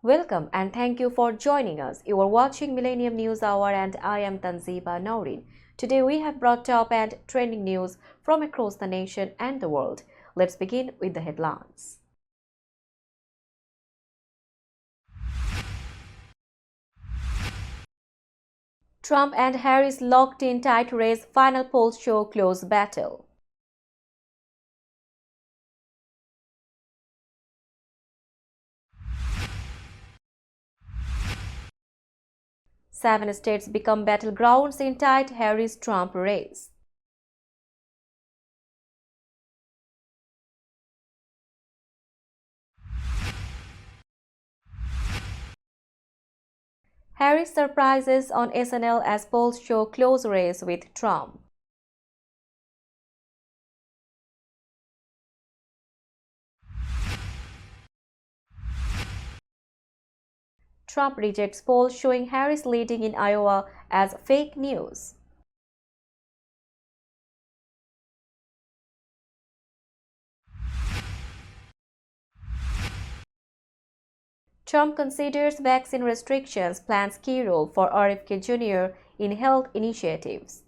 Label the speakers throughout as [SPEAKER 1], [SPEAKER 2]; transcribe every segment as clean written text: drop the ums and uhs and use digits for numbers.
[SPEAKER 1] Welcome and thank you for joining us. You are watching Millennium News Hour and I am Tanziba Naurin. Today we have brought top and trending news from across the nation and the world. Let's begin with the headlines. Trump and Harris locked in tight race, final polls show close battle. Seven states become battlegrounds in tight Harris-Trump race. Harris surprises on SNL as polls show close race with Trump. Trump rejects polls showing Harris leading in Iowa as fake news. Trump considers vaccine restrictions, plans key role for RFK Jr. in health initiatives.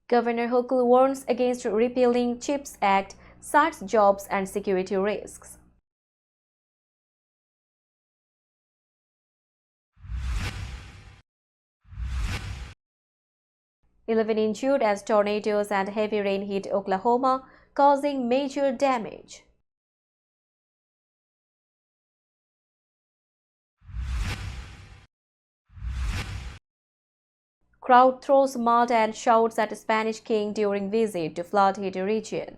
[SPEAKER 1] Governor Hochul warns against repealing CHIPS Act, cites jobs and security risks. "11 injured as tornadoes and heavy rain hit Oklahoma, causing major damage." Crowd throws mud and shouts at Spanish king during visit to flood-hit region.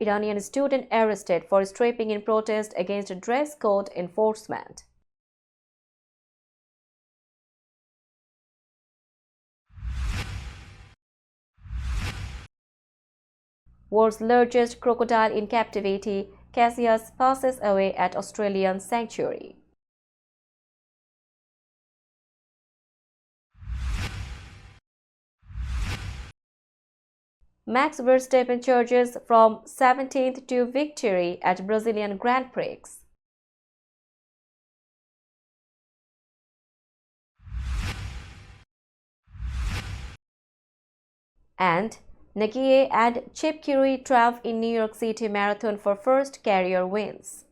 [SPEAKER 1] Iranian student arrested for stripping in protest against dress code enforcement. World's largest crocodile in captivity, Cassius passes away at Australian sanctuary. Max Verstappen charges from 17th to victory at Brazilian Grand Prix. And Nagier and Chip Curry triumph in New York City Marathon for first career wins.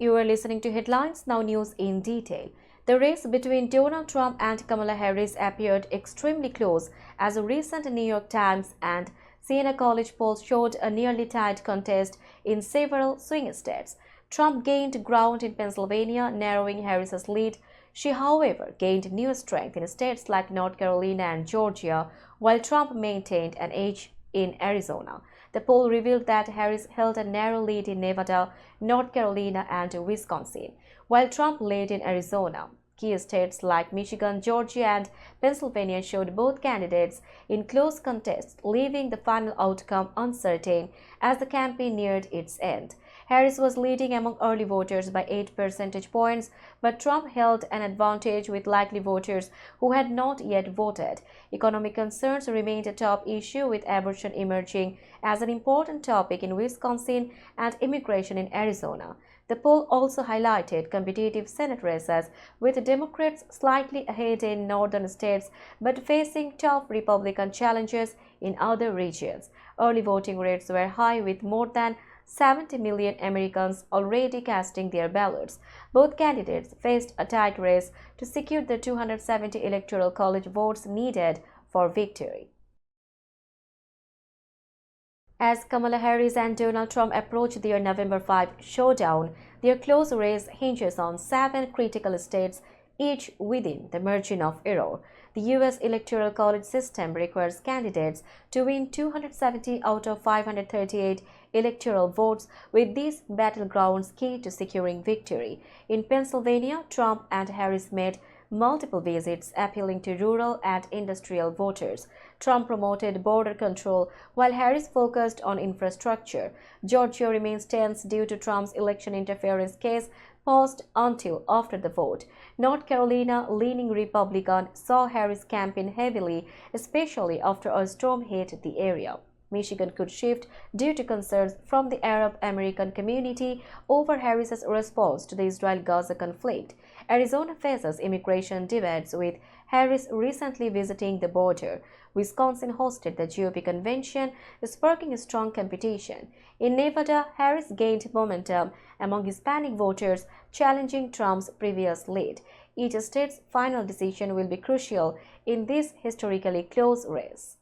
[SPEAKER 1] You are listening to Headlines, now news in detail. The race between Donald Trump and Kamala Harris appeared extremely close as a recent New York Times and Siena College poll showed a nearly tied contest in several swing states. Trump gained ground in Pennsylvania, narrowing Harris's lead. She, however, gained new strength in states like North Carolina and Georgia, while Trump maintained an edge in Arizona. The poll revealed that Harris held a narrow lead in Nevada, North Carolina, and Wisconsin, while Trump led in Arizona. Key states like Michigan, Georgia, and Pennsylvania showed both candidates in close contests, leaving the final outcome uncertain as the campaign neared its end. Harris was leading among early voters by 8 percentage points, but Trump held an advantage with likely voters who had not yet voted. Economic concerns remained a top issue, with abortion emerging as an important topic in Wisconsin and immigration in Arizona. The poll also highlighted competitive Senate races, with Democrats slightly ahead in northern states but facing tough Republican challenges in other regions. Early voting rates were high, with more than 70 million Americans already casting their ballots. Both candidates faced a tight race to secure the 270 Electoral College votes needed for victory. As Kamala Harris and Donald Trump approach their November 5 showdown, their close race hinges on 7 critical states, each within the margin of error. The U.S. Electoral College system requires candidates to win 270 out of 538 electoral votes, with these battlegrounds key to securing victory. In Pennsylvania, Trump and Harris made multiple visits appealing to rural and industrial voters. Trump promoted border control while Harris focused on infrastructure. Georgia remains tense due to Trump's election interference case paused until after the vote. North Carolina, leaning Republican, saw Harris campaign heavily, especially after a storm hit the area. Michigan could shift due to concerns from the Arab American community over Harris's response to the Israel-Gaza conflict. Arizona faces immigration debates with Harris recently visiting the border. Wisconsin hosted the GOP convention, sparking strong competition. In Nevada, Harris gained momentum among Hispanic voters, challenging Trump's previous lead. Each state's final decision will be crucial in this historically close race.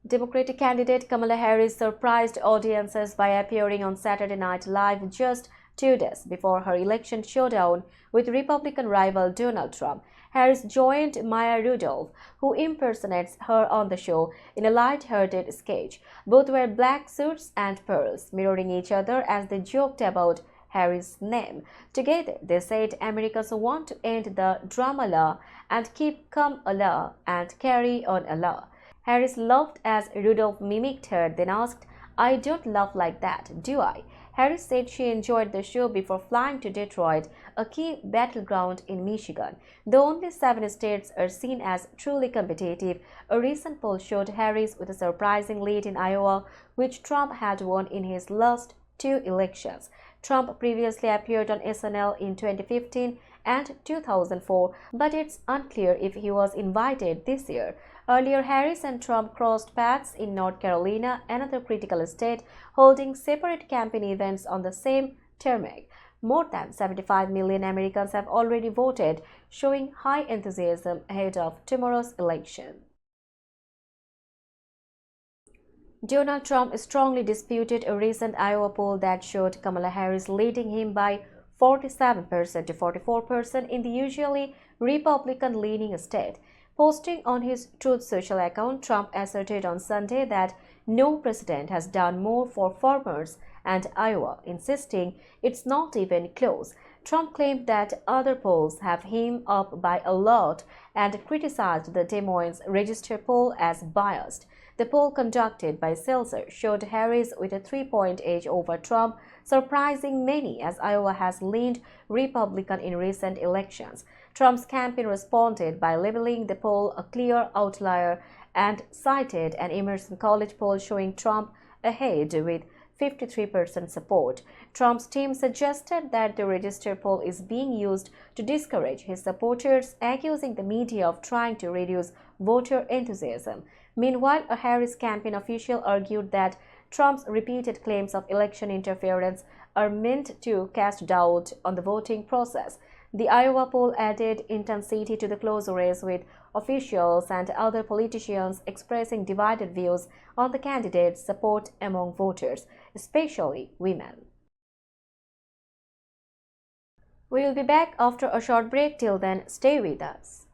[SPEAKER 1] Democratic candidate Kamala Harris surprised audiences by appearing on Saturday Night Live just 2 days before her election showdown with Republican rival Donald Trump. Harris joined Maya Rudolph, who impersonates her on the show, in a light-hearted sketch. Both wear black suits and pearls, mirroring each other as they joked about Harris' name. Together, they said Americans want to end the drama law and keep calm Allah and carry on Allah. Harris laughed as Rudolph mimicked her, then asked, "I don't laugh like that, do I?" Harris said she enjoyed the show before flying to Detroit, a key battleground in Michigan. Though only 7 states are seen as truly competitive, a recent poll showed Harris with a surprising lead in Iowa, which Trump had won in his last 2 elections. Trump previously appeared on SNL in 2015 and 2004, but it's unclear if he was invited this year. Earlier, Harris and Trump crossed paths in North Carolina, another critical state, holding separate campaign events on the same tarmac. More than 75 million Americans have already voted, showing high enthusiasm ahead of tomorrow's election. Donald Trump strongly disputed a recent Iowa poll that showed Kamala Harris leading him by 47% to 44% in the usually Republican-leaning state. Posting on his Truth Social account, Trump asserted on Sunday that no president has done more for farmers and Iowa, insisting it's not even close. Trump claimed that other polls have him up by a lot and criticized the Des Moines Register poll as biased. The poll conducted by Seltzer showed Harris with a 3-point edge over Trump, surprising many as Iowa has leaned Republican in recent elections. Trump's campaign responded by labeling the poll a clear outlier and cited an Emerson College poll showing Trump ahead with 53% support. Trump's team suggested that the Register poll is being used to discourage his supporters, accusing the media of trying to reduce voter enthusiasm. Meanwhile, a Harris campaign official argued that Trump's repeated claims of election interference are meant to cast doubt on the voting process. The Iowa poll added intensity to the close race, with officials and other politicians expressing divided views on the candidate's support among voters, especially women. We will be back after a short break. Till then, stay with us.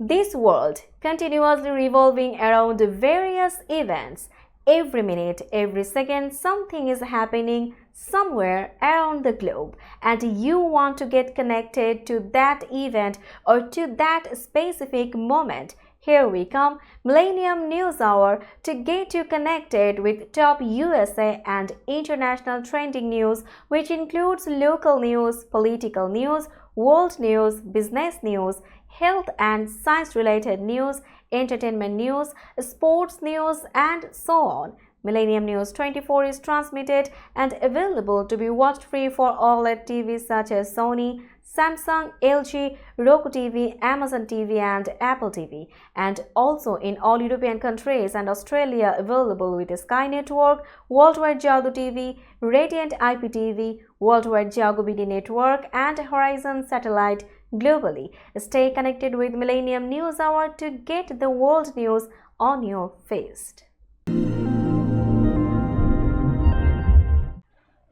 [SPEAKER 1] This world continuously revolving around various events. Every minute, every second, something is happening somewhere around the globe, and you want to get connected to that event or to that specific moment. Here we come, Millennium News Hour, to get you connected with top USA and international trending news, which includes local news, political news, world news, business news, health and science-related news, entertainment news, sports news, and so on. Millennium News 24 is transmitted and available to be watched free for OLED TVs such as Sony, Samsung, LG, Roku TV, Amazon TV, and Apple TV, and also in all European countries and Australia available with Sky Network, Worldwide Jago TV, Radiant IPTV, Worldwide Jago BD Network, and Horizon Satellite globally. Stay connected with Millennium News Hour to get the world news on your fist.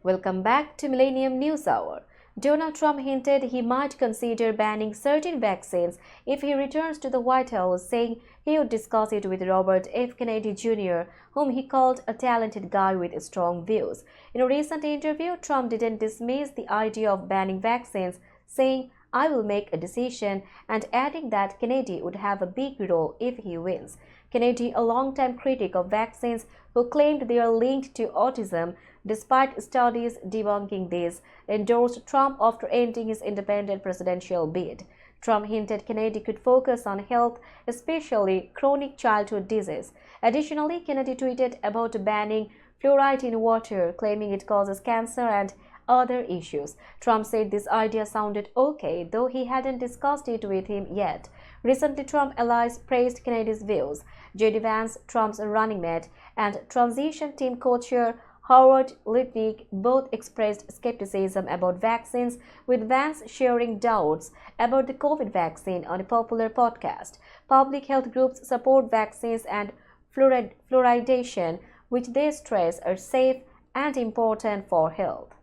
[SPEAKER 1] Welcome back to Millennium News Hour. Donald Trump hinted he might consider banning certain vaccines if he returns to the White House, saying he would discuss it with Robert F. Kennedy Jr., whom he called a talented guy with strong views. In a recent interview, Trump didn't dismiss the idea of banning vaccines, saying, "I will make a decision," and adding that Kennedy would have a big role if he wins. Kennedy, a longtime critic of vaccines who claimed they are linked to autism, despite studies debunking this, endorsed Trump after ending his independent presidential bid. Trump hinted Kennedy could focus on health, especially chronic childhood disease. Additionally, Kennedy tweeted about banning fluoride in water, claiming it causes cancer and other issues. Trump said this idea sounded okay, though he hadn't discussed it with him yet. Recently, Trump allies praised Kennedy's views. J.D. Vance, Trump's running mate, and transition team co-chair Howard Lutnick both expressed skepticism about vaccines, with Vance sharing doubts about the COVID vaccine on a popular podcast. Public health groups support vaccines and fluoridation, which they stress are safe and important for health.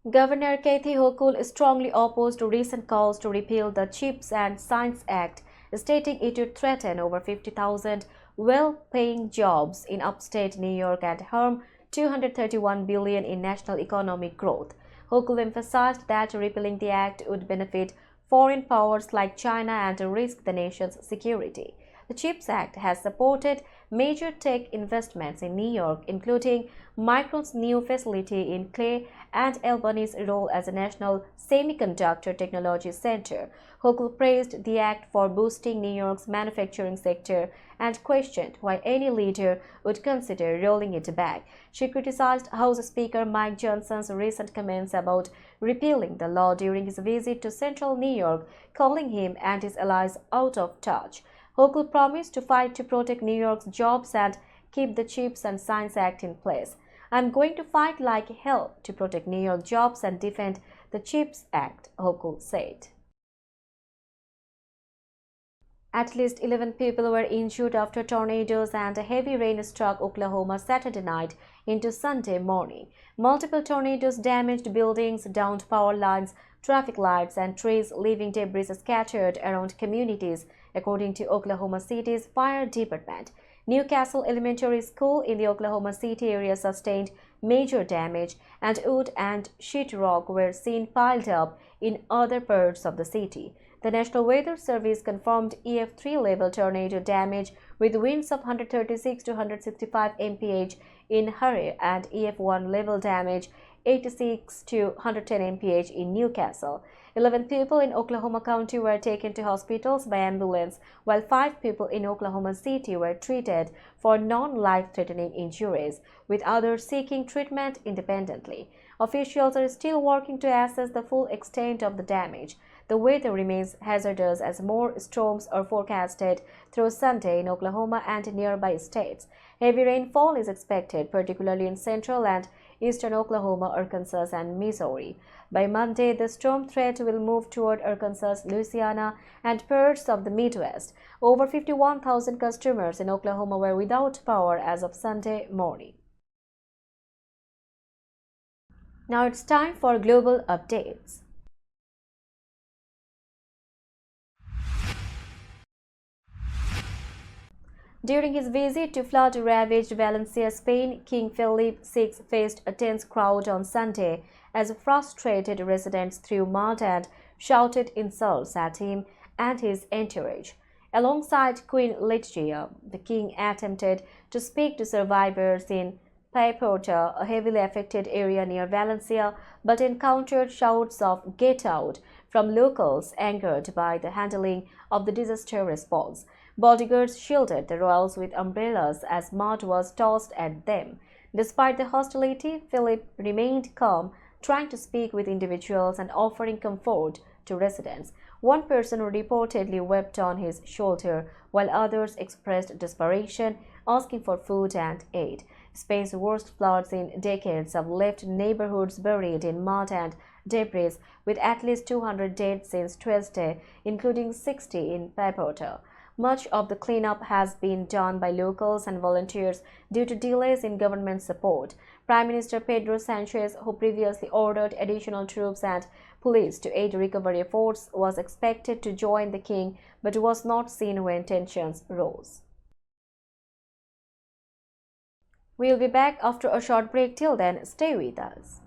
[SPEAKER 1] Governor Kathy Hochul strongly opposed recent calls to repeal the CHIPS and Science Act, stating it would threaten over 50,000 well-paying jobs in upstate New York and harm $231 billion in national economic growth. Hochul emphasized that repealing the act would benefit foreign powers like China and risk the nation's security. The CHIPS Act has supported major tech investments in New York, including Micron's new facility in Clay and Albany's role as a national semiconductor technology center. Hochul praised the act for boosting New York's manufacturing sector and questioned why any leader would consider rolling it back. She criticized House Speaker Mike Johnson's recent comments about repealing the law during his visit to central New York, calling him and his allies out of touch. Hochul promised to fight to protect New York's jobs and keep the CHIPS and Science Act in place. "I'm going to fight like hell to protect New York jobs and defend the CHIPS Act," Hochul said. At least 11 people were injured after tornadoes and heavy rain struck Oklahoma Saturday night into Sunday morning. Multiple tornadoes damaged buildings, downed power lines, traffic lights, and trees, leaving debris scattered around communities, according to Oklahoma City's fire department. Newcastle Elementary School in the Oklahoma City area sustained major damage, and wood and sheetrock were seen piled up in other parts of the city. The National Weather Service confirmed EF3 level tornado damage with winds of 136 to 165 mph in Harare and EF1 level damage 86 to 110 mph in Newcastle. 11 people in Oklahoma County were taken to hospitals by ambulance, while 5 people in Oklahoma City were treated for non-life-threatening injuries, with others seeking treatment independently. Officials are still working to assess the full extent of the damage. The weather remains hazardous as more storms are forecasted through Sunday in Oklahoma and nearby states. Heavy rainfall is expected, particularly in central and eastern Oklahoma, Arkansas, and Missouri. By Monday, the storm threat will move toward Arkansas, Louisiana, and parts of the Midwest. Over 51,000 customers in Oklahoma were without power as of Sunday morning. Now it's time for global updates. During his visit to flood-ravaged Valencia, Spain, King Felipe VI faced a tense crowd on Sunday as frustrated residents threw mud and shouted insults at him and his entourage. Alongside Queen Letizia, the king attempted to speak to survivors in Paiporta, a heavily affected area near Valencia, but encountered shouts of "Get out" from locals angered by the handling of the disaster response. Bodyguards shielded the royals with umbrellas as mud was tossed at them. Despite the hostility, Philip remained calm, trying to speak with individuals and offering comfort to residents. One person reportedly wept on his shoulder, while others expressed desperation, asking for food and aid. Spain's worst floods in decades have left neighborhoods buried in mud and debris, with at least 200 dead since Tuesday, including 60 in Paiporta. Much of the cleanup has been done by locals and volunteers due to delays in government support. Prime Minister Pedro Sanchez, who previously ordered additional troops and police to aid recovery efforts, was expected to join the king but was not seen when tensions rose. We'll be back after a short break. Till then, stay with us.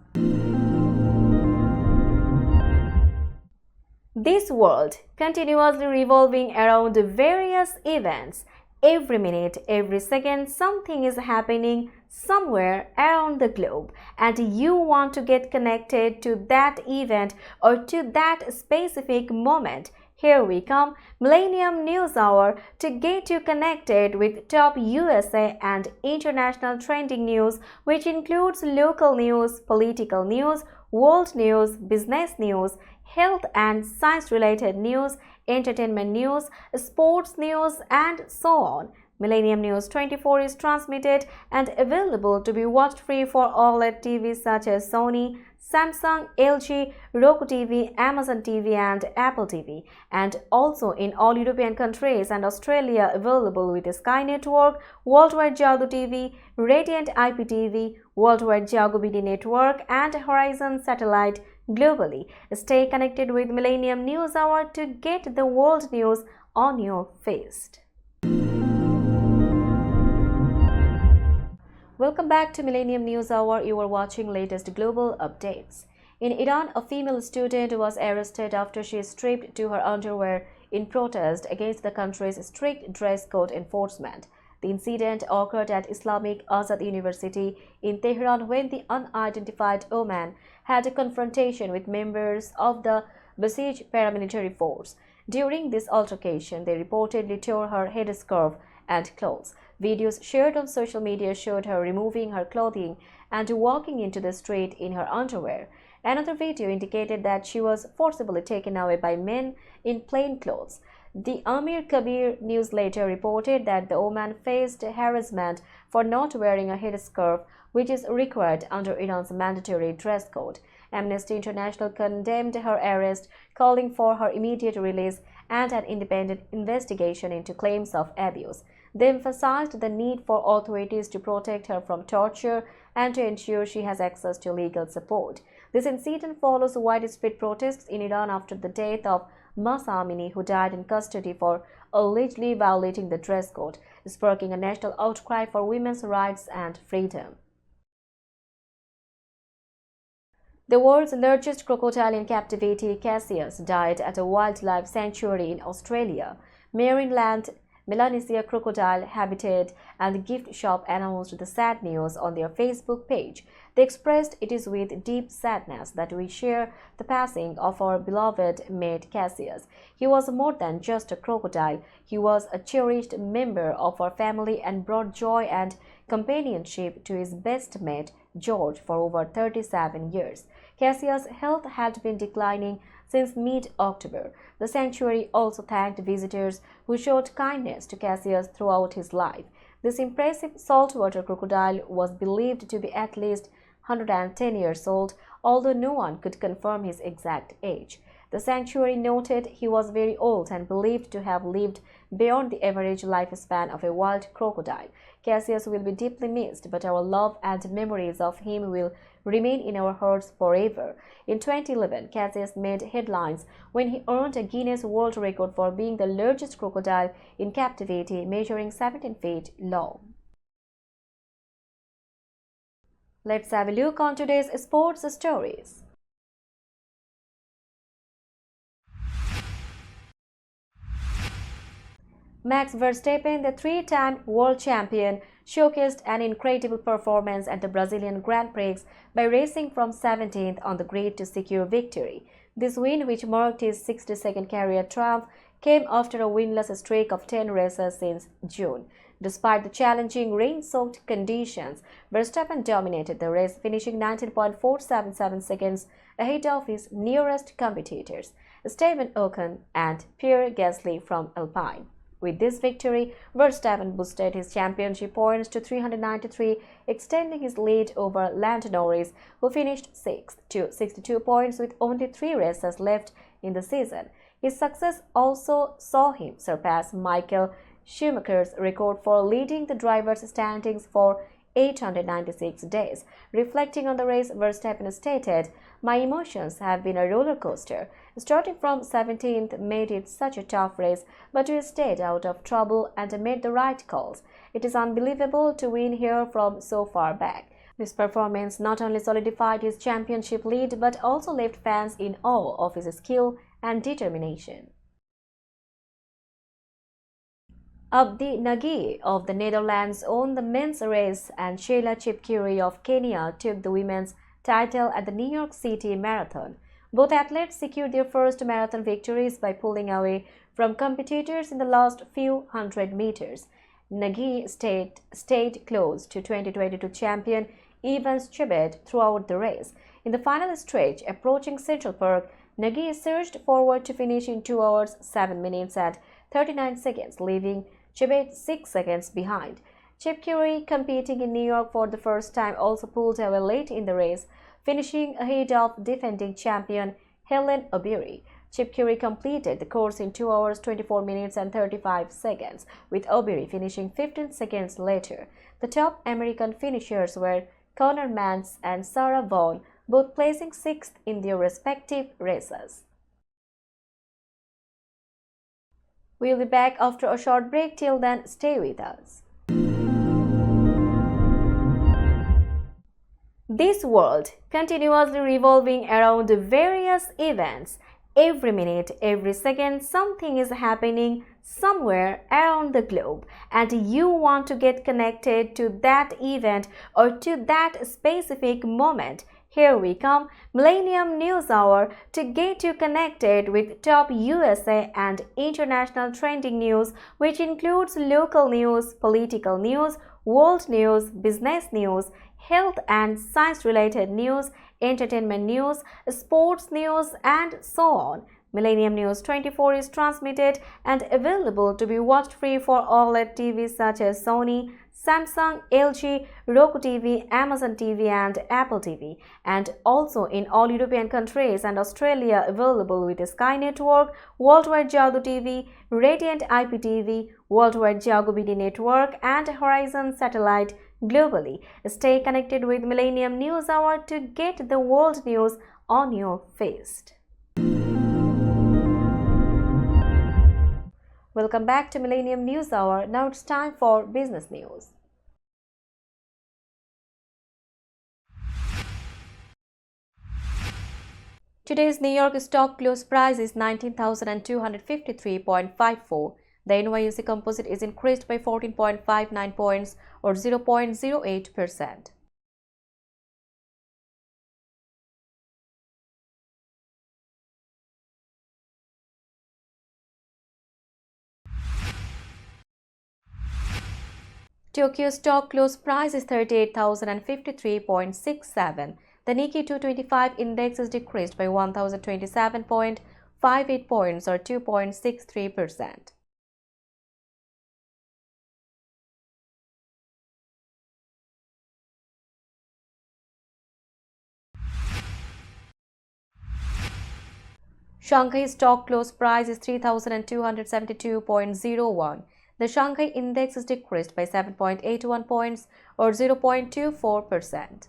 [SPEAKER 1] This world continuously revolving around various events. Every minute, every second, something is happening somewhere around the globe, and you want to get connected to that event or to that specific moment. Here we come, Millennium News Hour, to get you connected with top USA and international trending news, which includes local news, political news, world news, business news, health and science-related news, entertainment news, sports news, and so on. Millennium News 24 is transmitted and available to be watched free for OLED TVs such as Sony, Samsung, LG, Roku TV, Amazon TV, and Apple TV, and also in all European countries and Australia available with Sky Network, Worldwide Jago TV, Radiant IPTV, Worldwide Jago BD Network, and Horizon Satellite globally. Stay connected with Millennium News Hour to get the world news on your fist. Welcome back to Millennium News Hour. You are watching latest global updates. In Iran, a female student was arrested after she stripped to her underwear in protest against the country's strict dress code enforcement. The incident occurred at Islamic Azad University in Tehran when the unidentified woman had a confrontation with members of the Basij paramilitary force. During this altercation, they reportedly tore her headscarf and clothes. Videos shared on social media showed her removing her clothing and walking into the street in her underwear. Another video indicated that she was forcibly taken away by men in plain clothes. The Amir Kabir newsletter reported that the woman faced harassment for not wearing a headscarf, which is required under Iran's mandatory dress code. Amnesty International condemned her arrest, calling for her immediate release and an independent investigation into claims of abuse. They emphasized the need for authorities to protect her from torture and to ensure she has access to legal support. This incident follows widespread protests in Iran after the death of Mahsa Amini, who died in custody for allegedly violating the dress code, sparking a national outcry for women's rights and freedom. The world's largest crocodile in captivity, Cassius, died at a wildlife sanctuary in Australia. Marineland Melanesia Crocodile Habitat and Gift Shop announced the sad news on their Facebook page. They expressed, "It is with deep sadness that we share the passing of our beloved mate Cassius. He was more than just a crocodile. He was a cherished member of our family and brought joy and companionship to his best mate, George, for over 37 years. Cassius' health had been declining since mid-October. The sanctuary also thanked visitors who showed kindness to Cassius throughout his life. This impressive saltwater crocodile was believed to be at least 110 years old, although no one could confirm his exact age. The sanctuary noted he was very old and believed to have lived beyond the average lifespan of a wild crocodile. Cassius will be deeply missed, but our love and memories of him will remain in our hearts forever." In 2011, Cassius made headlines when he earned a Guinness World Record for being the largest crocodile in captivity, measuring 17 feet long. Let's have a look on today's sports stories. Max Verstappen, the three-time world champion, showcased an incredible performance at the Brazilian Grand Prix by racing from 17th on the grid to secure victory. This win, which marked his 62nd career triumph, came after a winless streak of 10 races since June. Despite the challenging rain-soaked conditions, Verstappen dominated the race, finishing 19.477 seconds ahead of his nearest competitors, Esteban Ocon and Pierre Gasly from Alpine. With this victory, Verstappen boosted his championship points to 393, extending his lead over Lando Norris, who finished 6th, to 62 points with only 3 races left in the season. His success also saw him surpass Michael Schumacher's record for leading the drivers' standings for 896 days. Reflecting on the race, Verstappen stated, "My emotions have been a roller coaster. Starting from 17th made it such a tough race, but we stayed out of trouble and made the right calls. It is unbelievable to win here from so far back." This performance not only solidified his championship lead but also left fans in awe of his skill and determination. Abdi Nagy of the Netherlands won the men's race and Sheila Chepkirei of Kenya took the women's title at the New York City Marathon. Both athletes secured their first marathon victories by pulling away from competitors in the last few hundred meters. Nagy stayed close to 2022 champion Evans Chebet throughout the race. In the final stretch, approaching Central Park, Nagy surged forward to finish in 2 hours, 7 minutes and 39 seconds, leaving Chebet 6 seconds behind. Chepkirei, competing in New York for the first time, also pulled away late in the race, finishing ahead of defending champion Hellen Obiri. Chepkirei completed the course in 2 hours, 24 minutes and 35 seconds, with Obiri finishing 15 seconds later. The top American finishers were Conor Mantz and Sarah Vaughan, both placing 6th in their respective races. We'll be back after a short break. Till then, stay with us. This world continuously revolving around various events. Every minute, every second, something is happening somewhere around the globe, and you want to get connected to that event or to that specific moment. Here we come, Millennium News Hour, to get you connected with top USA and international trending news, which includes local news, political news, world news, business news, health and science-related news, entertainment news, sports news, and so on. Millennium News 24 is transmitted and available to be watched free for OLED TVs such as Sony, Samsung, LG, Roku TV, Amazon TV, and Apple TV, and also in all European countries and Australia available with Sky Network, Worldwide Jago TV, Radiant IPTV, Worldwide Jago BD Network, and Horizon Satellite globally. Stay connected with Millennium News Hour to get the world news on your feast. Welcome back to Millennium News Hour. Now it's time for business news. Today's New York stock close price is 19,253.54. The NYSE Composite is increased by 14.59 points or 0.08%. Tokyo stock close price is 38,053.67. The Nikkei 225 index is decreased by 1,027.58 points or 2.63%. Shanghai stock close price is 3,272.01. The Shanghai index is decreased by 7.81 points or 0.24%.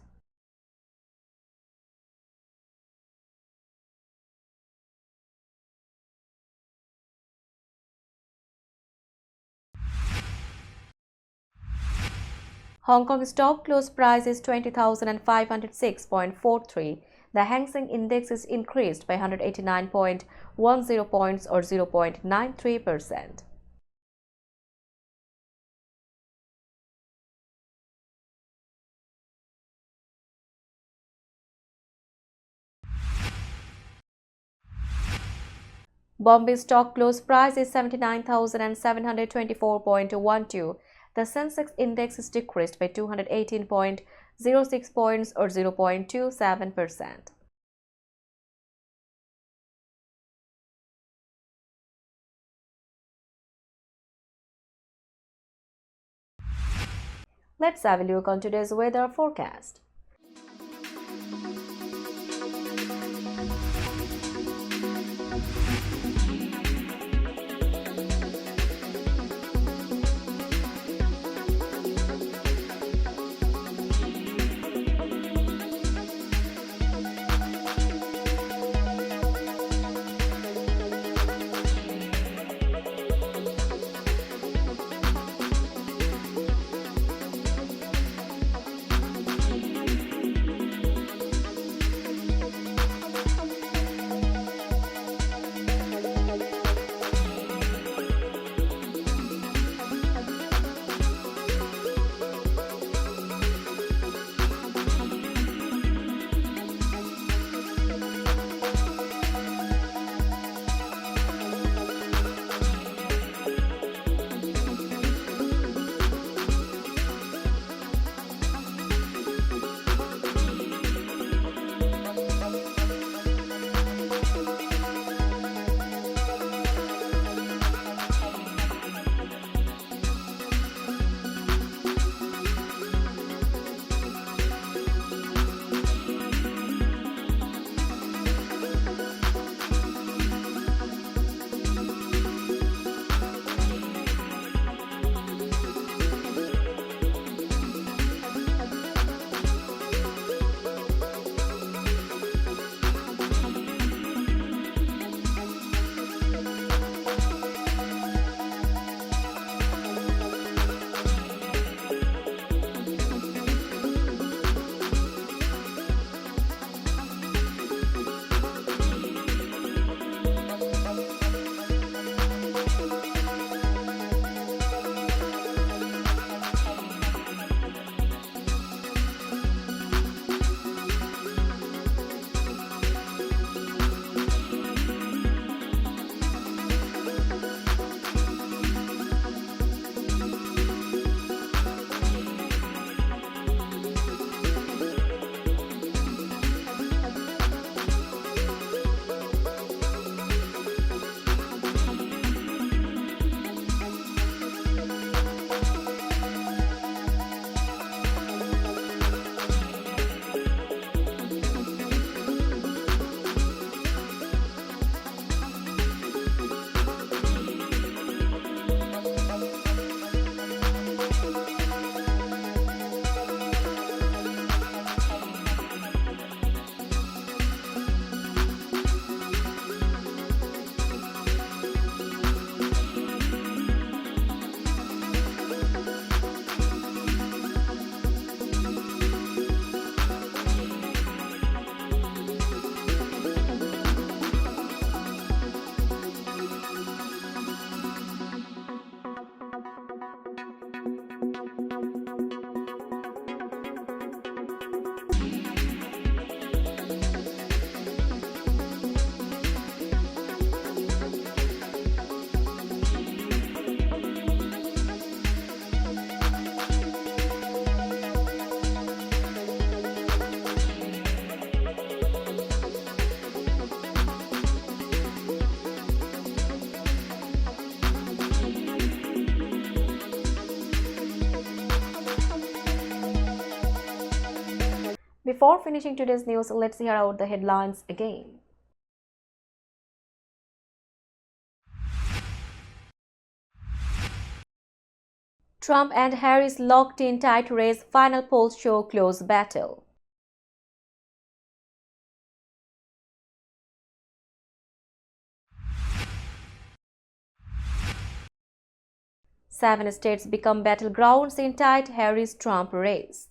[SPEAKER 1] Hong Kong stock close price is 20,506.43. The Hang Seng index is increased by 189.10 points or 0.93%. Bombay stock close price is 79,724.12. The Sensex index is decreased by 218.06 points or 0.27%. Let's have a look on today's weather forecast. before finishing today's news, let's hear out the headlines again. Trump and Harris locked in tight race, final polls show close battle. Seven states become battlegrounds in tight Harris-Trump race.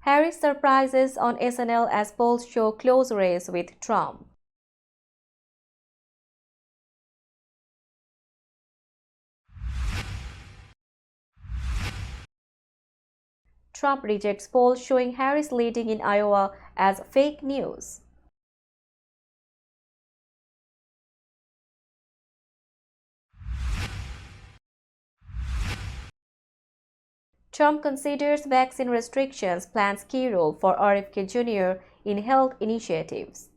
[SPEAKER 1] Harris surprises on SNL as polls show close race with Trump. Trump rejects polls showing Harris leading in Iowa as fake news. Trump considers vaccine restrictions, plans key role for RFK Jr. in health initiatives.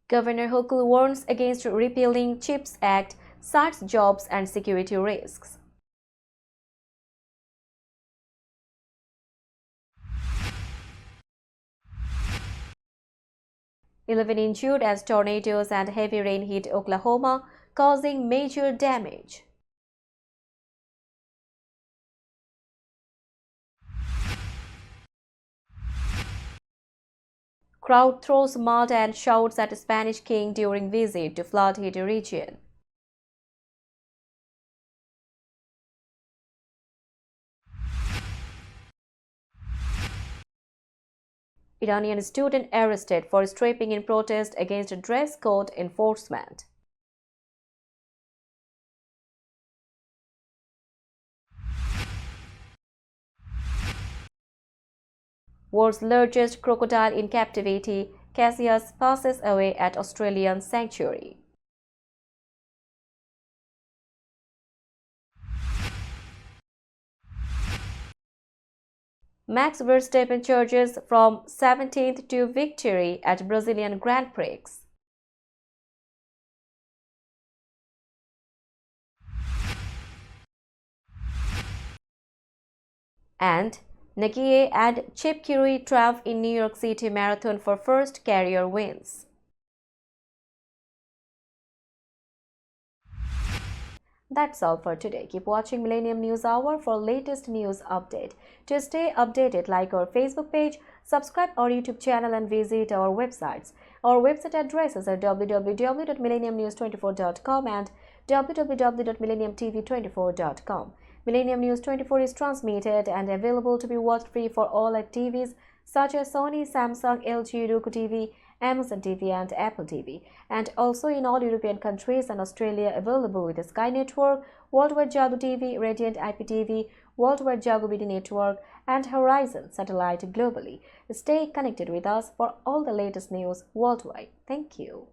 [SPEAKER 1] Governor Hochul warns against repealing CHIPS Act, cites jobs and security risks. "11 injured as tornadoes and heavy rain hit Oklahoma, causing major damage." Crowd throws mud and shouts at Spanish king during visit to flood-hit region. Iranian student arrested for stripping in protest against dress code enforcement. World's largest crocodile in captivity, Cassius passes away at Australian sanctuary. Max Verstappen charges from 17th to victory at Brazilian Grand Prix. And Nagier and Chip Curry triumph in New York City Marathon for first career wins. That's all for today. Keep watching Millennium News Hour for latest news update. To stay updated, like our Facebook page, subscribe our YouTube channel and visit our websites. Our website addresses are www.millenniumnews24.com and www.millenniumtv24.com. Millennium News 24 is transmitted and available to be watched free for all at TVs such as Sony, Samsung, LG, Roku TV, Amazon TV and Apple TV, and also in all European countries and Australia, available with the Sky Network, Worldwide Jago TV, Radiant IPTV, Worldwide Jago BD Network and Horizon Satellite globally. Stay connected with us for all the latest news worldwide. Thank you.